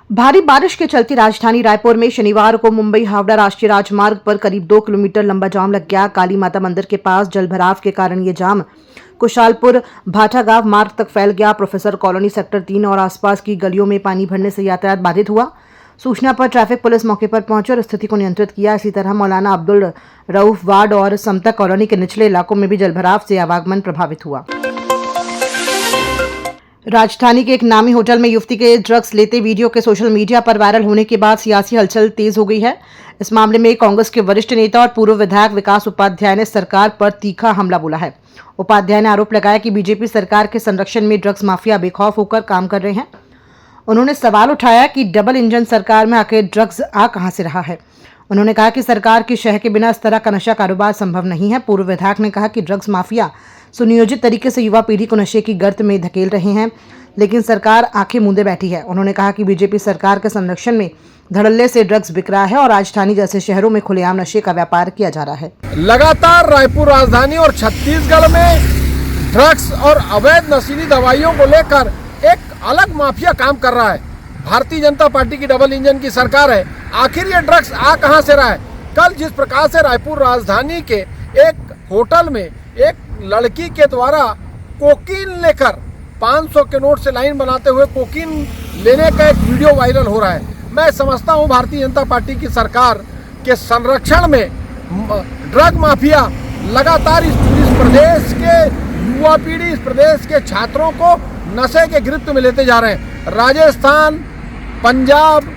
भारी बारिश के चलते राजधानी रायपुर में शनिवार को मुंबई हावड़ा राष्ट्रीय राजमार्ग पर करीब 2 किलोमीटर लंबा जाम लग गया। काली माता मंदिर के पास जलभराव के कारण ये जाम कुशालपुर भाटागांव मार्ग तक फैल गया। प्रोफेसर कॉलोनी सेक्टर 3 और आसपास की गलियों में पानी भरने से यातायात बाधित हुआ। सूचना पर ट्रैफिक पुलिस मौके पर पहुंची और स्थिति को नियंत्रित किया। इसी तरह मौलाना अब्दुल रऊफ वार्ड और समता कॉलोनी के निचले इलाकों में भी जलभराव से आवागमन प्रभावित हुआ। राजधानी के एक नामी होटल में युवती के ड्रग्स लेते वीडियो के सोशल मीडिया पर वायरल होने के बाद सियासी हलचल तेज हो गई है। इस मामले में कांग्रेस के वरिष्ठ नेता और पूर्व विधायक विकास उपाध्याय ने सरकार पर तीखा हमला बोला है। उपाध्याय ने आरोप लगाया कि बीजेपी सरकार के संरक्षण में ड्रग्स माफिया बेखौफ होकर काम कर रहे हैं। उन्होंने सवाल उठाया कि डबल इंजन सरकार में आखिर ड्रग्स आ कहां से रहा है। उन्होंने कहा कि सरकार की शह के बिना इस तरह का नशा कारोबार संभव नहीं है। पूर्व विधायक ने कहा कि ड्रग्स माफिया सुनियोजित तरीके से युवा पीढ़ी को नशे की गर्त में धकेल रहे हैं, लेकिन सरकार आंखें मूंदे बैठी है। उन्होंने कहा कि बीजेपी सरकार के संरक्षण में धड़ल्ले से ड्रग्स बिक रहा है और राजधानी जैसे शहरों में खुलेआम नशे का व्यापार किया जा रहा है। लगातार रायपुर राजधानी और छत्तीसगढ़ में ड्रग्स और अवैध नशीली दवाइयों को लेकर एक अलग माफिया काम कर रहा है। भारतीय जनता पार्टी की डबल इंजन की सरकार है। आखिर ये ड्रग्स आ कहां से रहा है? कल जिस प्रकार से रायपुर राजधानी के एक होटल में एक लड़की के द्वारा कोकीन लेकर 500 के नोट से लाइन बनाते हुए कोकीन लेने का एक वीडियो वायरल हो रहा है। मैं समझता हूं भारतीय जनता पार्टी की सरकार के संरक्षण में ड्रग माफिया लगातार इस प्रदेश के युवा पीढ़ी, इस प्रदेश के छात्रों को नशे के गिरफ्त में लेते जा रहे हैं। राजस्थान, पंजाब,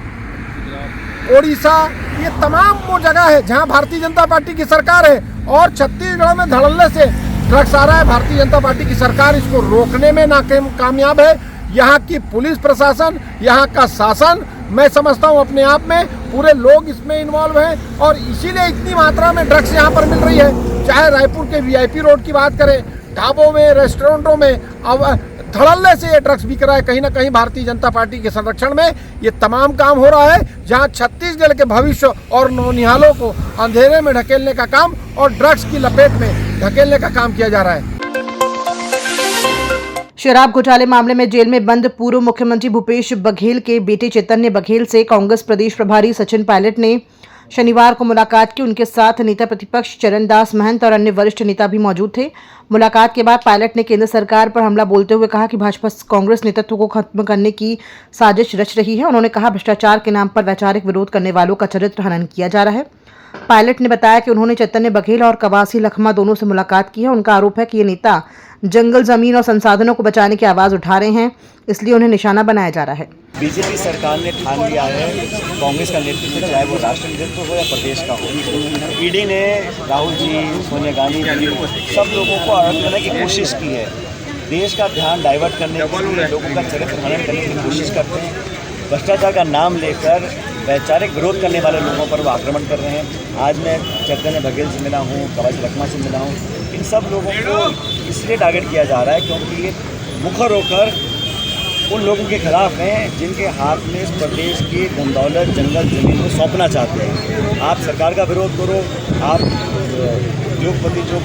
ओडिशा, ये तमाम वो जगह है जहां भारतीय जनता पार्टी की सरकार है और छत्तीसगढ़ में धड़ल्ले से ड्रग्स आ रहा है। भारतीय जनता पार्टी की सरकार इसको रोकने में नाकामयाब है। यहाँ की पुलिस प्रशासन, यहाँ का शासन, मैं समझता हूँ अपने आप में पूरे लोग इसमें इन्वॉल्व हैं और इसीलिए इतनी मात्रा में ड्रग्स यहाँ पर मिल रही है। चाहे रायपुर के वीआईपी रोड की बात करें, ढाबों में, रेस्टोरेंटों में अब धड़ल्ले से ये ड्रग्स बिक रहा है। कहीं ना कहीं भारतीय जनता पार्टी के संरक्षण में ये तमाम काम हो रहा है, जहां छत्तीसगढ़ के भविष्य और नौनिहालों को अंधेरे में ढकेलने का काम और ड्रग्स की लपेट में ढकेलने का काम किया जा रहा है। शराब घोटाले मामले में जेल में बंद पूर्व मुख्यमंत्री भूपेश बघेल के बेटे चैतन्य बघेल से कांग्रेस प्रदेश प्रभारी सचिन पायलट ने शनिवार को मुलाकात की। उनके साथ नेता प्रतिपक्ष चरणदास महंत और अन्य वरिष्ठ नेता भी मौजूद थे। मुलाकात के बाद पायलट ने केंद्र सरकार पर हमला बोलते हुए कहा कि भाजपा कांग्रेस नेतृत्व को खत्म करने की साजिश रच रही है। उन्होंने कहा भ्रष्टाचार के नाम पर वैचारिक विरोध करने वालों का चरित्र हनन किया जा रहा है। पायलट ने बताया कि उन्होंने चैतन्य बघेल और कवासी लखमा दोनों से मुलाकात की है। उनका आरोप है कि ये नेता जंगल, जमीन और संसाधनों को बचाने की आवाज उठा रहे हैं, इसलिए उन्हें निशाना बनाया जा रहा है। बीजेपी सरकार ने ठान लिया है कांग्रेस का नेतृत्व, चाहे वो राष्ट्र नेतृत्व हो या प्रदेश का हो। ईडी ने राहुल जी, सोनिया गांधी जी, सब लोगों को अलग करने की कोशिश की है। देश का ध्यान डाइवर्ट करने के लिए लोगों का चरित्र हनन करने की कोशिश करते हैं। भ्रष्टाचार का नाम लेकर वैचारिक विरोध करने वाले लोगों पर वो आक्रमण कर रहे हैं। आज मैं चैतन्य बघेल से मिला हूँ, कवासी लखमा से मिला हूँ। इन सब लोगों को इसलिए टारगेट किया जा रहा है क्योंकि ये मुखर होकर उन लोगों के खिलाफ हैं जिनके हाथ में इस प्रदेश की धन दौलत, जंगल, जमीन को सौंपना चाहते हैं। आप सरकार का विरोध करो, आप उद्योगपति जो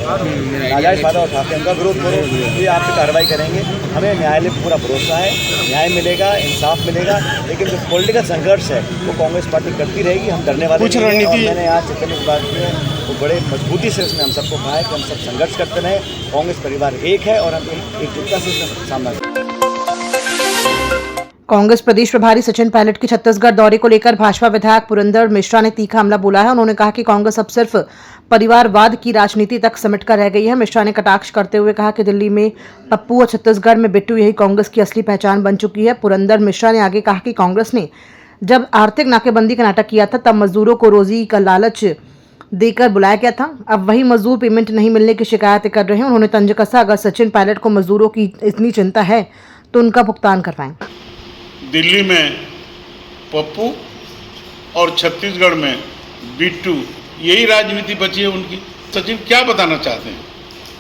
नाजायज फायदा उठाते हैं उनका विरोध करो, तो ये आप पे कार्रवाई करेंगे। हमें न्यायालय पर पूरा भरोसा है, न्याय मिलेगा, इंसाफ मिलेगा। लेकिन जो पॉलिटिकल संघर्ष है वो कांग्रेस पार्टी करती रहेगी। हम डरने वाले नहीं हैं। और मैंने आज चैतन्य की बात की है, वो बड़े मजबूती से उसने हम सबको कहा है कि हम सब संघर्ष करते रहें। कांग्रेस परिवार एक है और हम एकजुटता से इसका सामना करें। कांग्रेस प्रदेश प्रभारी सचिन पायलट के छत्तीसगढ़ दौरे को लेकर भाजपा विधायक पुरंदर मिश्रा ने तीखा हमला बोला है। उन्होंने कहा कि कांग्रेस अब सिर्फ परिवारवाद की राजनीति तक सिमट कर रह गई है। मिश्रा ने कटाक्ष करते हुए कहा कि दिल्ली में पप्पू और छत्तीसगढ़ में बिट्टू यही कांग्रेस की असली पहचान बन चुकी है। पुरंदर मिश्रा ने आगे कहा कि कांग्रेस ने जब आर्थिक नाकेबंदी का नाटक किया था तब मजदूरों को रोजी का लालच देकर बुलाया गया था। अब वही मजदूर पेमेंट नहीं मिलने की शिकायतें कर रहे हैं। उन्होंने तंज कसा, अगर सचिन पायलट को मजदूरों की इतनी चिंता है तो उनका भुगतान करवाएं। दिल्ली में पप्पू और छत्तीसगढ़ में बिट्टू, यही राजनीति बची है उनकी। सचिन क्या बताना चाहते हैं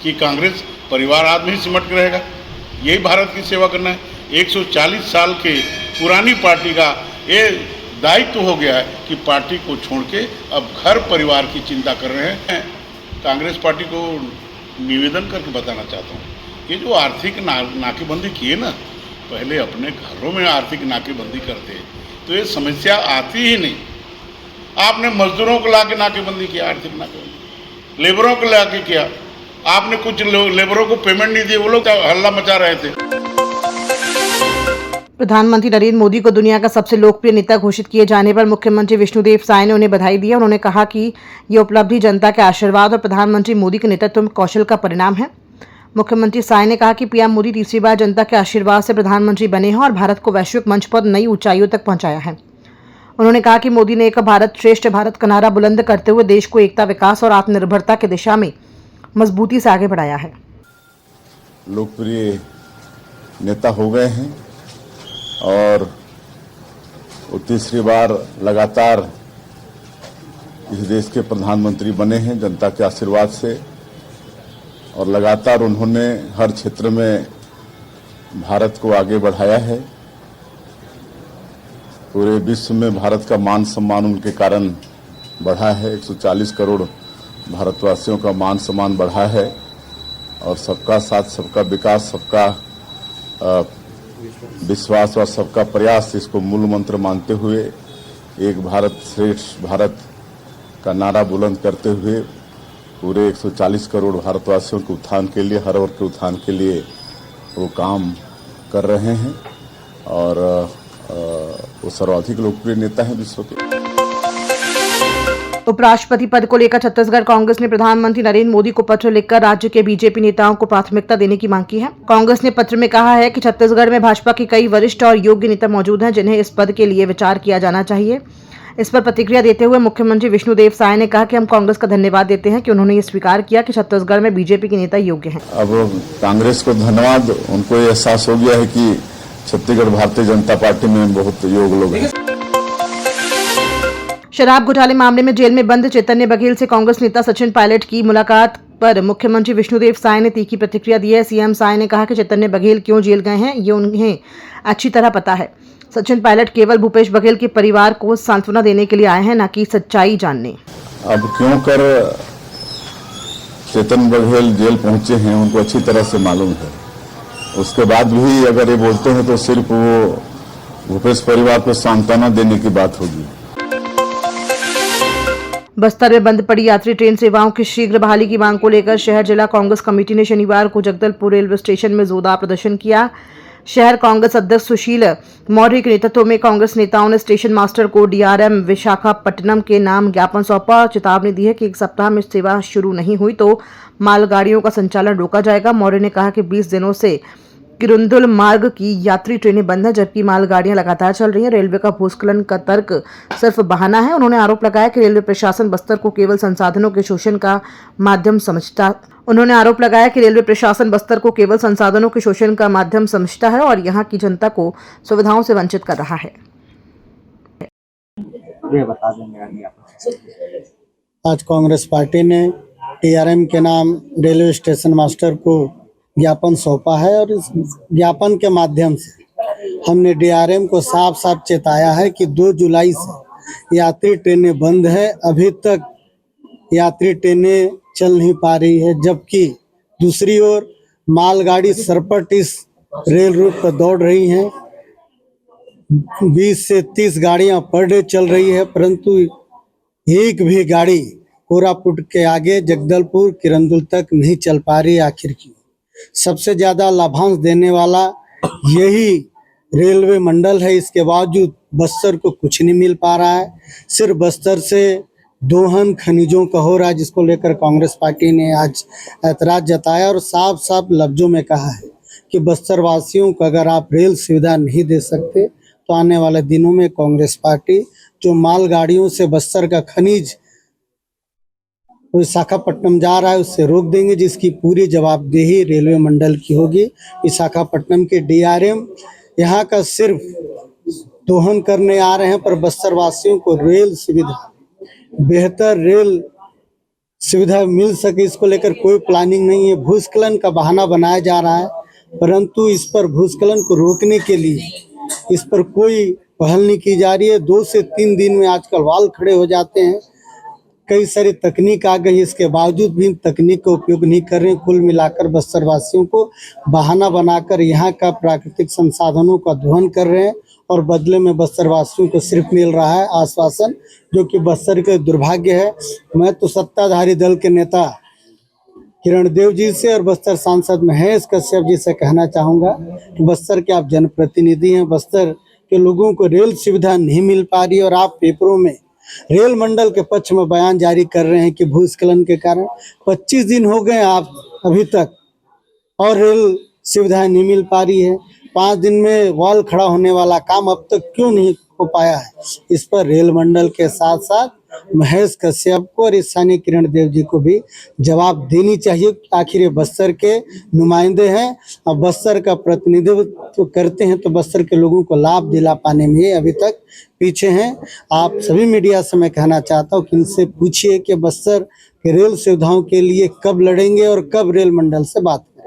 कि कांग्रेस परिवारवाद में ही सिमट के रहेगा, यही भारत की सेवा करना है। 140 साल के पुरानी पार्टी का ये दायित्व हो गया है कि पार्टी को छोड़ के अब घर परिवार की चिंता कर रहे हैं। कांग्रेस पार्टी को निवेदन करके बताना चाहता हूँ, ये जो आर्थिक नाकेबंदी की है ना, पहले अपने घरों में आर्थिक नाकेबंदी करते तो ये समस्या आती ही नहीं। आपने मजदूरों को ला के नाकेबंदी किया, आर्थिक नाकेबंदी, लेबरों को ला के किया। आपने कुछ लेबरों को पेमेंट नहीं दिए, वो लोग हल्ला मचा रहे थे। प्रधानमंत्री नरेंद्र मोदी को दुनिया का सबसे लोकप्रिय नेता घोषित किए जाने पर मुख्यमंत्री विष्णुदेव साय ने उन्हें बधाई दी। उन्होंने कहा कि ये उपलब्धि जनता के आशीर्वाद और प्रधानमंत्री मोदी के नेतृत्व में कौशल का परिणाम है। मुख्यमंत्री साय ने कहा कि पीएम मोदी तीसरी बार जनता के आशीर्वाद से प्रधानमंत्री बने हैं और भारत को वैश्विक मंच पर नई ऊंचाइयों तक पहुंचाया है। उन्होंने कहा कि मोदी ने एक भारत श्रेष्ठ भारत का नारा बुलंद करते हुए देश को एकता, विकास और आत्मनिर्भरता की दिशा में मजबूती से आगे बढ़ाया है। लोकप्रिय नेता हो गए हैं और वो तीसरी बार लगातार इस देश के प्रधानमंत्री बने हैं जनता के आशीर्वाद से, और लगातार उन्होंने हर क्षेत्र में भारत को आगे बढ़ाया है। पूरे विश्व में भारत का मान सम्मान उनके कारण बढ़ा है। 140 करोड़ भारतवासियों का मान सम्मान बढ़ा है और सबका साथ, सबका विकास, सबका विश्वास और सबका प्रयास, इसको मूल मंत्र मानते हुए एक भारत श्रेष्ठ भारत का नारा बुलंद करते हुए पूरे 140 करोड़ भारतवासियों के उत्थान के लिए, हर वर्ग के उत्थान के लिए वो काम कर रहे हैं और वो सर्वाधिक लोकप्रिय नेता हैं विश्व के। उपराष्ट्रपति पद को लेकर छत्तीसगढ़ कांग्रेस ने प्रधानमंत्री नरेंद्र मोदी को पत्र लिखकर राज्य के बीजेपी नेताओं को प्राथमिकता देने की मांग की है। कांग्रेस ने पत्र में कहा है कि छत्तीसगढ़ में भाजपा के कई वरिष्ठ और योग्य नेता मौजूद हैं जिन्हें इस पद के लिए विचार किया जाना चाहिए। इस पर प्रतिक्रिया देते हुए मुख्यमंत्री विष्णुदेव साय ने कहा कि हम कांग्रेस का धन्यवाद देते हैं कि उन्होंने ये स्वीकार किया कि छत्तीसगढ़ में बीजेपी के नेता योग्य हैं। अब कांग्रेस को धन्यवाद, उनको ये एहसास हो गया है कि छत्तीसगढ़ भारतीय जनता पार्टी में बहुत योग्य लोग हैं। शराब घोटाले मामले में जेल में बंद चैतन्य बघेल से कांग्रेस नेता सचिन पायलट की मुलाकात पर मुख्यमंत्री विष्णुदेव साय ने तीखी प्रतिक्रिया दी है। सीएम साय ने कहा कि चैतन्य बघेल क्यों जेल गए हैं ये उन्हें अच्छी तरह पता है। सचिन पायलट केवल भूपेश बघेल के परिवार को सांत्वना देने के लिए आए हैं, न कि सच्चाई जानने। अब क्यों कर चैतन्य बघेल जेल पहुंचे हैं उनको अच्छी तरह से मालूम है। उसके बाद भी अगर ये बोलते हैं तो सिर्फ वो भूपेश परिवार को सांत्वना देने की बात होगी। बस्तर में बंद पड़ी यात्री ट्रेन सेवाओं की शीघ्र बहाली की मांग को लेकर शहर जिला कांग्रेस कमेटी ने शनिवार को जगदलपुर रेलवे स्टेशन में जोरदार प्रदर्शन किया। शहर कांग्रेस अध्यक्ष सुशील मौर्य के नेतृत्व में कांग्रेस नेताओं ने स्टेशन मास्टर को डीआरएम विशाखापट्टनम के नाम ज्ञापन सौंपा। चेतावनी दी है कि एक सप्ताह में सेवा शुरू नहीं हुई तो मालगाड़ियों का संचालन रोका जाएगा। मौर्य ने कहा कि 20 दिनों से किरुंदुल मार्ग की यात्री ट्रेनें बंद है जबकि मालगाड़ियां लगातार चल रही हैं। रेलवे का भूस्खलन का तर्क सिर्फ बहाना है। उन्होंने आरोप लगाया कि रेलवे प्रशासन बस्तर को केवल संसाधनों के शोषण का माध्यम समझता है और यहां की जनता को सुविधाओं से वंचित कर रहा है। आज कांग्रेस पार्टी ने टीआरएम के नाम रेलवे स्टेशन मास्टर को ज्ञापन सौंपा है और इस ज्ञापन के माध्यम से हमने डीआरएम को साफ साफ चेताया है कि 2 जुलाई से यात्री ट्रेनें बंद है। अभी तक यात्री ट्रेनें चल नहीं पा रही है जबकि दूसरी ओर मालगाड़ी सरपट इस रेल रूट पर दौड़ रही हैं। 20 से 30 गाड़ियां पर डे चल रही है परंतु एक भी गाड़ी कोरापुट के आगे जगदलपुर किरंदुल तक नहीं चल पा रही। आखिर की सबसे ज्यादा लाभांश देने वाला यही रेलवे मंडल है, इसके बावजूद बस्तर को कुछ नहीं मिल पा रहा है। सिर्फ बस्तर से दोहन खनिजों का हो रहा है जिसको लेकर कांग्रेस पार्टी ने आज ऐतराज जताया और साफ साफ लफ्जों में कहा है कि बस्तर वासियों को अगर आप रेल सुविधा नहीं दे सकते तो आने वाले दिनों में कांग्रेस पार्टी जो मालगाड़ियों से बस्तर का खनिज विशाखापट्टनम जा रहा है उससे रोक देंगे, जिसकी पूरी जवाबदेही रेलवे मंडल की होगी। विशाखापट्टनम के डीआरएम यहाँ का सिर्फ दोहन करने आ रहे हैं पर बस्तर वासियों को रेल सुविधा, बेहतर रेल सुविधा मिल सके इसको लेकर कोई प्लानिंग नहीं है। भूस्खलन का बहाना बनाया जा रहा है परंतु इस पर भूस्खलन को रोकने के लिए इस पर कोई पहल नहीं की जा रही है। 2 से 3 दिन में आजकल वाल खड़े हो जाते हैं। कई सारी तकनीक आ गई, इसके बावजूद भी इन तकनीक का उपयोग नहीं कर रहे हैं। कुल मिलाकर बस्तर वासियों को बहाना बनाकर यहाँ का प्राकृतिक संसाधनों का दोहन कर रहे हैं और बदले में बस्तर वासियों को सिर्फ मिल रहा है आश्वासन, जो कि बस्तर के दुर्भाग्य है। मैं तो सत्ताधारी दल के नेता किरण देव जी से और बस्तर सांसद महेश कश्यप जी से कहना चाहूँगा कि बस्तर के आप जनप्रतिनिधि हैं, बस्तर के लोगों को रेल सुविधा नहीं मिल पा रही और आप पेपरों में रेल मंडल के पक्ष में बयान जारी कर रहे हैं कि भूस्खलन के कारण 25 दिन हो गए आप अभी तक और रेल सुविधाएं नहीं मिल पा रही है। 5 दिन में वॉल खड़ा होने वाला काम अब तक क्यों नहीं हो पाया है? इस पर रेल मंडल के साथ साथ महेश कश्यप को और स्थानीय किरण देव जी को भी जवाब देनी चाहिए। आखिर ये बस्तर के नुमाइंदे हैं और बस्तर का प्रतिनिधित्व करते हैं, तो बस्तर के लोगों को लाभ दिला पाने में अभी तक पीछे हैं। आप सभी मीडिया से मैं कहना चाहता हूँ कि इनसे पूछिए कि बस्तर के रेल सुविधाओं के लिए कब लड़ेंगे और कब रेल मंडल से बात करेंगे।